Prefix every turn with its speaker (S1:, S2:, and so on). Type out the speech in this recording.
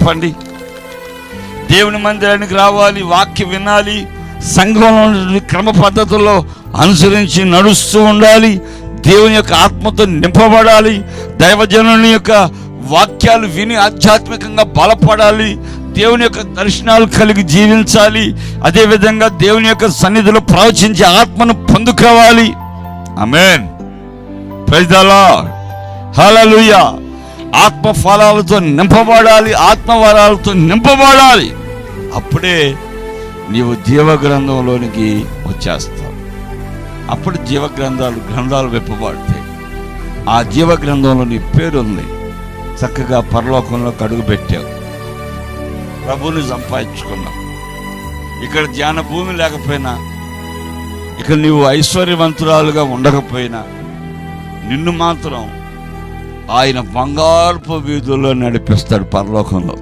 S1: చెప్పండి. దేవుని మందిరానికి రావాలి, వాక్యం వినాలి, సంఘంలో క్రమ పద్ధతుల్లో అనుసరించి నడుస్తూ ఉండాలి, దేవుని యొక్క ఆత్మతో నింపబడాలి, దైవజనుని యొక్క వాక్యాలు విని ఆధ్యాత్మికంగా బలపడాలి, దేవుని యొక్క దర్శనాలు కలిగి జీవించాలి, అదేవిధంగా దేవుని యొక్క సన్నిధిలో ప్రవచించి ఆత్మను పొందుకోవాలి. Amen. Praise the lord. Hallelujah. ఆత్మ ఫలాలతో నింపబడాలి, ఆత్మవరాలతో నింపబడాలి. అప్పుడే నీవు జీవగ్రంథంలోనికి వచ్చేస్తావు. అప్పుడు గ్రంథాలు విప్పబడతాయి. ఆ జీవగ్రంథంలో నీ పేరుంది. చక్కగా పరలోకంలో అడుగు పెట్టావు, ప్రభువుని సంపాదించుకున్నావు. ఇక్కడ ధ్యాన భూమి లేకపోయినా, ఇక్కడ నీవు ఐశ్వర్యవంతురాలుగా ఉండకపోయినా, నిన్ను మాత్రం ఆయన బంగారపు వీధుల్లో నడిపిస్తాడు పరలోకంలో.